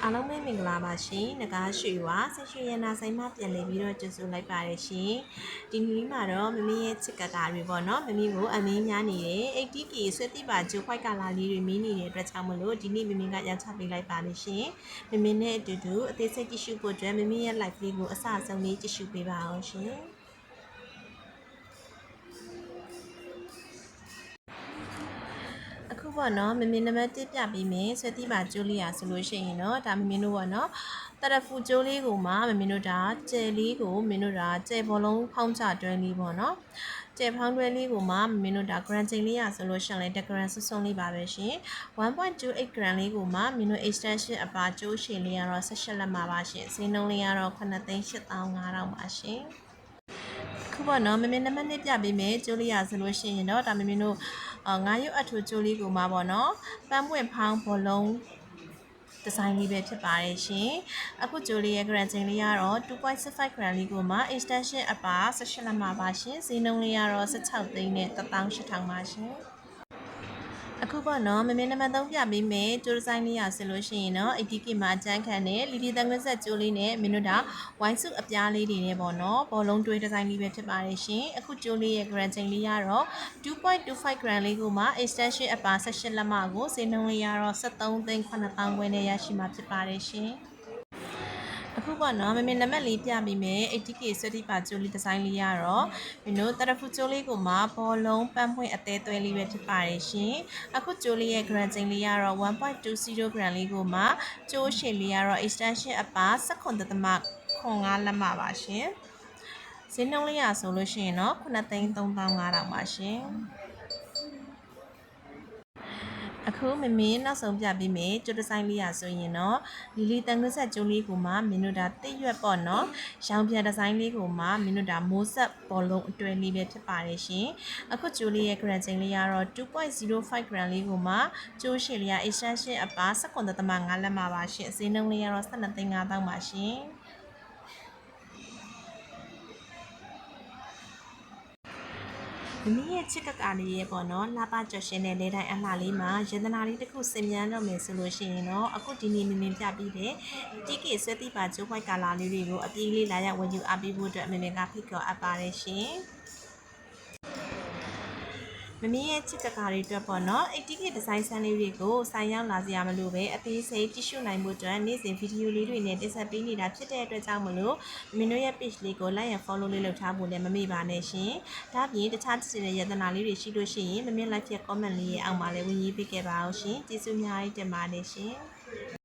အားလုံးပဲမင်္ဂလာပါရှင်။ငကားရွှေဝါဆက်ရွှေရနာဆိုင်မှပြန်လည်ပြီးတော့ကြိုဆိုလိုက်ပါတယ်ရှင်။ဒီနေ့မှာတော့မမီရဲ့ချစ်ကတာတွေပေါ့နော်။မမီကိုအမင်းများနေတယ်။ 80k ဆွဲတိပါဂျိုခွိုက်ကာလာလေးတွေမင်းနေတဲ့အတွက်ကြောင့်မလို့ဒီနေ့မမီကရောင်းချပေးလိုက်ပါလိမ့်ရှင်။မမီနဲ့အတူတူအသေးစိတ်ကြည့်ရှုဖို့အတွက်မမီရဲ့ live လေးကိုအစအဆုံးလေးကြည့်ရှုပေးပါအောင်ရှင်။အခုပေါ့နော်မမင်းနံပါတ်1ပြပေးမယ်ဆွဲတိပါကျိုးလေးရဆိုလို့ရှိရင်တော့ဒါမမင်းတို့ပေါ့နော်တရဖူကျိုးလေးကိုမှမမင်းတို့ဒါကျယ်လေးကိုမင်းတို့ဒါကျယ်ဘောလုံးဖောင်းချတွဲလေးပေါ့နော်ကျယ်ဖောင်းတွဲလေးကိုမှမင်းတို့ဒါ gram ချိန်လေးရဆိုလို့ရှိရင်လည်း gram စွန်းလေးပါပဲရှင် 1.28 gram လေးကိုမှမင်းတို့ extension အပါကျိုးရှည်လေးကတော့18လက်မှာပါရှင်ဈေးနှုန်းလေးကတော့9,8500ပါရှင်ခုပေါ့နော်မမင်းနံပါတ်2ပြပေးမယ်ကျိုးလေးရဆိုလို့ရှိရင်တော့ဒါမမင်းတို့ငါးရုပ်အထူကျိုးလေးကိုမှပေါ့နော်ပန်းပွင့်ဖောင်းဘောလုံးဒီဇိုင်းလေးပဲဖြစ်ပါတယ်ရှင်အခုကျိုးလေးရဲ့ gram ချိန်လေးကတော့ 2.65 gram လေးကိုမှ extension အပါ18လက်မှာပါရှင်ဈေးနှုန်းလေးကတော့16သိန်းနဲ့18,000ပါရှင်အခုပေါ့နော်မမင်းနံပါတ်3ပြပေးမယ်ကျိုးဒီဇိုင်းလေးရဆိုလို့ရှိရင်တော့ 80k မှာအကျန်းခံတဲ့လီလီတန်ခွက်ဆက်ကျိုးလေးနဲ့မင်းတို့ဒါဝိုင်းစုအပြားလေးတွေနဲ့ပေါ့နော်ဘောလုံးတွေးဒီဇိုင်းလေးပဲဖြစ်ပါတယ်ရှင်အခုကျိုးလေးရဲ့ gram ချိန်လေးကတော့ 2.25 gram လေးကိုမှ extension အပါ18လက်မကိုဈေးနှုန်းလေးကတော့73,900ခွဲနဲ့ရရှိမှာဖြစ်ပါတယ်ရှင်အခုပေါ့နော်မမင်းနံပါတ်4ပြပြီးမယ် 80k ဆွဲတိပါကျိုးလေးဒီဇိုင်းလေးရတော့မင်းတို့တရဖူကျိုးလေးကိုမှဘောလုံးပန်းပွင့်အသေးသွဲလေးပဲဖြစ်ပါတယ်ရှင်အခုကျိုးလေးရဲ့ gram ချိန်လေးရတော့ 1.20 gram လေးကိုမှကျိုးရှည်လေးရတော့ extension အပါ19.5လက်မပါရှင်ဈေးနှုန်းလေးရဆိုလို့ရှိရင်တော့9,3500ပါရှင်အခုမမင်းနောက်ဆုံးပြပေးမယ်ကျိုးဒီဇိုင်းလေးရဆိုရင်တော့လီလီတန်ခွက်ဆက်ကျိုးလေးကိုမှမင်းတို့ဒါတစ်ရွက်ပေါ့နော်ရောင်ပြန်ဒီဇိုင်းလေးကိုမှမင်းတို့ဒါမိုးဆက်ဘောလုံးအတွဲလေးပဲဖြစ်ပါတယ်ရှင်အခုကျိုးလေးရဲ့ gram ချိန်လေးကတော့ 2.05 gram လေးကိုမှကျိုးရှည်လေးက extension အပါ19.5လက်မှာပါရှင်ဈေးနှုန်းလေးကတော့12,500ပါရှင်မမီရဲ့ချစ်ကကာလေးရဲ့ပေါ့နော်လှပကြော်ရှင်တဲ့လေတိုင်းအလှလေးမှာယန္တနာလေးတစ်ခုစင်မြန်းတော့မယ်ဆိုလို့ရှိရင်တော့အခုဒီနေ့မမင်းပြပြီးတဲ့တီကေဆွဲတိပါကျိုးခွိုက်ကာလာလေးတွေကိုအပြေးလေးလာရောက်ဝင်ယူအားပေးဖို့အတွက်မမင်းကဖိတ်ခေါ်အပ်ပါတယ်ရှင်မမီရဲ့ချစ်ကကာလေးအတွက်ပေါ့နော် 80k ဒီဇိုင်းဆန်းလေးတွေကိုဆိုင်ရောက်လာစရာမလိုပဲအသေးစိတ်ကြည့်ရှုနိုင်မှုအတွက်နေ့စဉ်ဗီဒီယိုလေးတွေနဲ့တင်ဆက်ပေးနေတာဖြစ်တဲ့အတွက်ကြောင့်မလို့မင်းတို့ရဲ့ page လေးကို like and follow လေးလုပ်ထားဖို့လည်းမမေ့ပါနဲ့ရှင်ဒါ့အပြင်တခြားတစ်စင်တဲ့ယန္တနာလေးတွေရှိလို့ရှိရင်မမင်း like ရဲ့ comment လေးရဲ့အောက်မှာလည်းဝင်ရေးပေးခဲ့ပါအောင်ရှင်ကျေးဇူးအများကြီးတင်ပါတယ်ရှင်